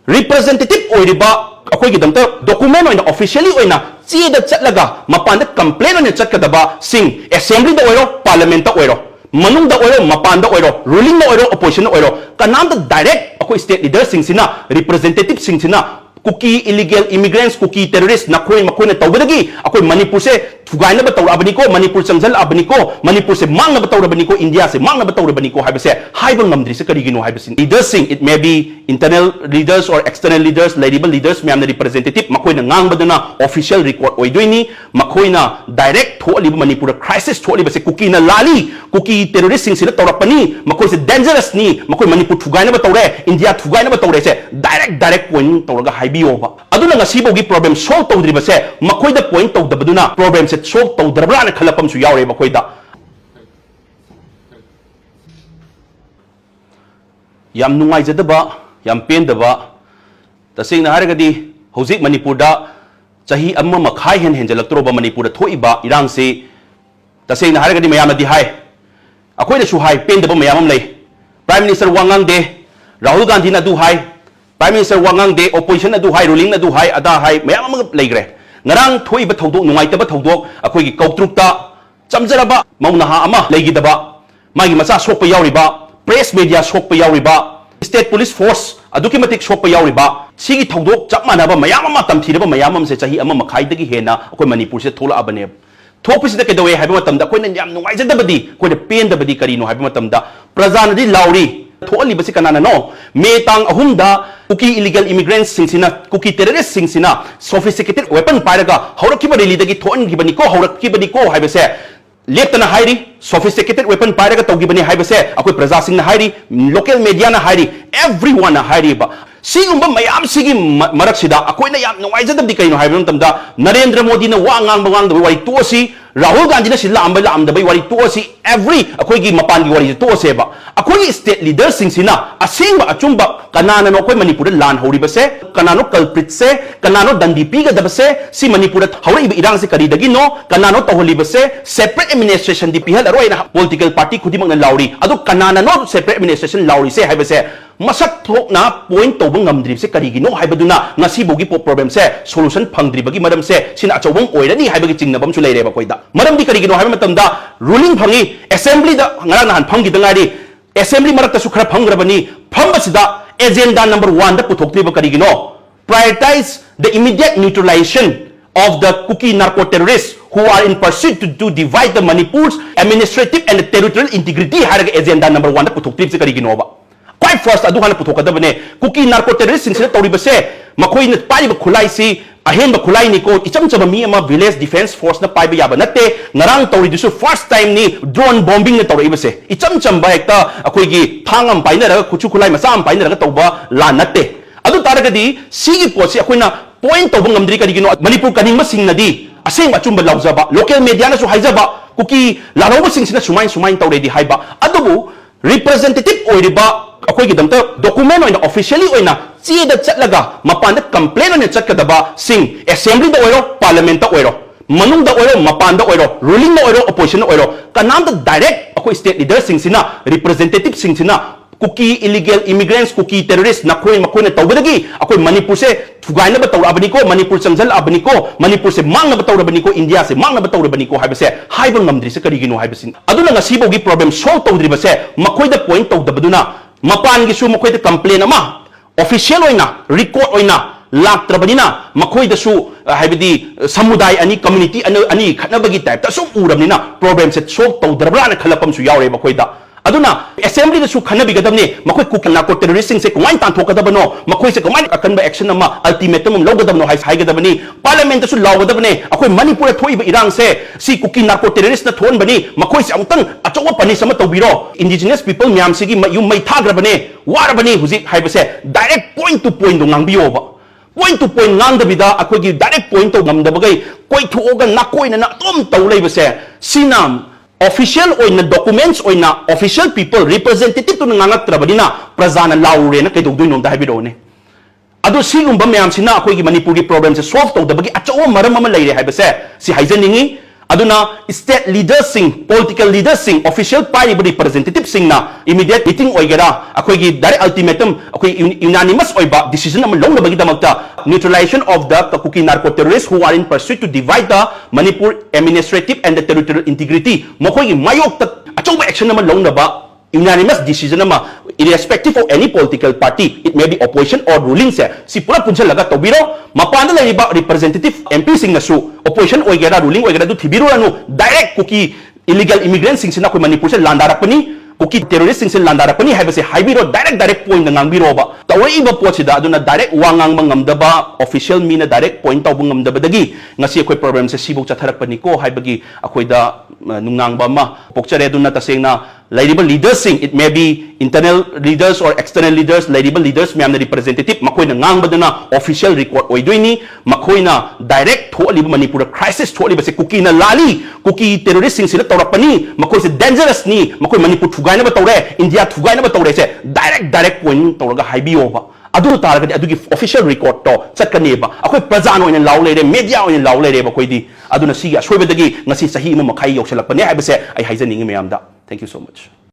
representative oiriba akoi gi damta document oina officially oina chi da chatlaga mapan da complaint oina chatkadaba sing assembly da oiro parliament da oiro manung da oiro mapan da oiro ruling da oiro opposition da oiro kanam da direct akoi state leaders sing sina representative sing sina cookie illegal immigrants cookie terrorists nakoi makoi na tawbadagi akoi manipur se thugai na bataw abani ko manipur changjal abani ko manipur se mang na bataw abani ko india se mang na bataw abani ko haiba se haiba ngamdri se karigino haiba sin leaders sing it may be internal leaders or external leaders label leaders myam na representative makoi na ngang badana official record oidoini makoi na direct tholi manipur crisis tholi ba se cookie na lali cookie terrorist sing se tawrapani makoi se dangerous ni makoi manipur thugai na bataw re india thugai na bataw re se direct point tawraga haibiyoba aduna ngasi bogi problem solve tawdri ba se makoi da point tawdabaduna problem se solve tawdrabra na khalapam su yawre makoi da yam nungai jadaba yam pendaba tasing na haragadi hojik manipur da chahi amma makhai hen henjalaktroba manipur da thoiba irang se tasing na haragadi mayam di hai akoi da su hai pendaba mayam lei prime minister wangang de rahul gandhi na du hai prime minister wangang de opposition na du hai ruling na du hai ada hai mayam leigre ngarang thoi ba thodok nungai ta ba thodok akoi gi kautruk ta chamjaraba maunaha ama leigidaba magi macha sokpa yauriba press media sokpa yauriba state police force aduki matik sokpa yauriba sigi thodok chapmana ba mayam ama tamthiraba mayam am se chahi ama makhai dagi hena akoi manipur se thola abane thopisi da kedawe haiba matam da koina yam nungai jadabadi koina pen dabadi karino haiba matam da prajana di lauri tholi basi kanana no me tang ahumda cookie illegal immigrants singsina cookie terrorists singsina sophisticated weapon paraga haurakki bari lidagi thon gibani ko haurakki bani ko haibase leptana hairi sophisticated weapon paraga tawgibani haibase akoi praja singna hairi local media na hairi everyone na hairi ba sigumba mayam sigi maraksida akoina yam nuwaijadabdi kaino haibam tamda narendra modi na wa ngang da wai tosi rahul gandhi na sila amba la amda bai wari tosi every akoi gi mapan gi wari tose ba akoi state leaders singsina asingba achumba kanana no koi manipur lan hori base kanano culprit se kanano dandi piga dabase si manipur hori irang se kari dagi no kanano toholi base separate administration di pihal aroi na political party khudimang na lauri adu kanana no separate administration lauri se haibase masak thok na point to ngamdri se karigino haibaduna ngasi bogi problem se solution phangdri bagi madam se sina achobong oirani haibagi chingnabam su leire ba koida madam di karigino haiba matamda ruling phangi assembly da ngara nahan phangi da ngari assembly marakta su khara phangrabani phambasida agenda number 1 da puthokti ba karigino prioritize the immediate neutralization of the cookie narco terrorists who are in pursuit to divide the Manipur's administrative and territorial integrity haraga agenda number 1 da puthokti se karigino ba quite first adu hana puthokadabane cookie narco terrorists sin se tawribase makhoi na paiba khulai si ahen ba khulai ni ko icham chama mi ama village defense force na paiba yaba natte ngarang tawri disu first time ni drone bombing na tawribase icham chamba ekta akoi gi thangam paina raga kuchu khulai masam paina raga tawba la natte adu taragadi sigi posi akoina point tawba ngamdri karigino manipur kaning masing nadi aseng achumba laujaba local media na su haijaba cookie laroba sing sina sumain tawredi haiba adubu representative oiriba akoi gi damta document oina officially oina chi da chatlaga mapan da complaint oina chatkadaba sing assembly da oiro parliament da oiro manung da oiro mapan da oiro ruling da oiro opposition da oiro kanam da direct akoi state leaders sing sina representative sing sina cookie illegal immigrants cookie terrorists nakoi makoi na tawbadagi akoi manipur se thugai na bataw abani ko manipur changjal abani ko manipur se mang na bataw abani ko india se mang na bataw abani ko haibase haiba ngamdri se karigino haibasin aduna ngasi bogi problem solve tawdri base makoi da point tawdabaduna mapan gi su makoi da complaint ama official oina record oina laktrabanina makoi da su haibadi samudai ani community ani khatnabagi type ta su urabnina problem se solve tawdrabra na khalapam su yawre makoi da aduna assembly da su khanabi gadamne makoi ku narco terroristing se kumain tan thokadabano makoi se kumain akanba action ama ultimatum logadabno hai gadabani parliament da su lawgadabne akoi manipur thoiba irang se si cookie narco terrorist na thon bani makoi se amtang achawa pani sama tawbiro indigenous people myam se gi mayum mai thagrabane warabani huji haibase direct point to point do ngangbiyo ba point to point ngangdabida akoi gi direct point to ngamdabagai koi thuoga nakoina na tom tawleibase sinam official oina documents oina official people representative to ngangak trabadina prajana laure na kai dogdoi nom da habiro ne adu sigumba myam sina akoi gi manipur gi problem se solve to dabagi acho maram ama leire haibase si haijaningi aduna state leaders sing political leaders sing official party representative sing na immediate meeting oigera akoi gi direct ultimatum akoi unanimous oiba decision am long na bagi damakta neutralization of the kuki narco terrorists who are in pursuit to divide the Manipur administrative and the territorial integrity mokoi gi mayok ta achoba action am long na ba unanimous decision ama irrespective of any political party, it may be opposition or ruling se si pura punsa laga to biro mapanda la iba representative MP sing na su opposition oigera ruling oigera du thibiro anu direct kuki illegal immigrants sing sina koi Manipur se landara pani kuki terrorist sing se landara pani haiba se haibiro direct point ngang biro ba tawe iba po sida aduna direct wangang mangamdaba official mina direct point taw ngamdaba dagi ngasi akoi problem se sibuk chatharak pani ko haibagi akoi da nungang ba ma pokchare aduna taseng na label leaders sing it may be internal leaders or external leaders label leaders mayam na representative makoi na ngang badana official record oidoini makoi na direct tholi Manipur crisis tholi ba se kuki na lali kuki terrorist sing sila tawrapani makoi se dangerous ni makoi Manipur thugai na ba tawre India thugai na ba tawre se direct point tawraga haibiyo ba adu taragadi adugi official record to chatkani ba akoi prajano ina law lere media ina law lere ba koi di aduna siga soibadagi ngasi sahi mo makhai yoksalapani haibase ai haijaningi mayam da. Thank you so much.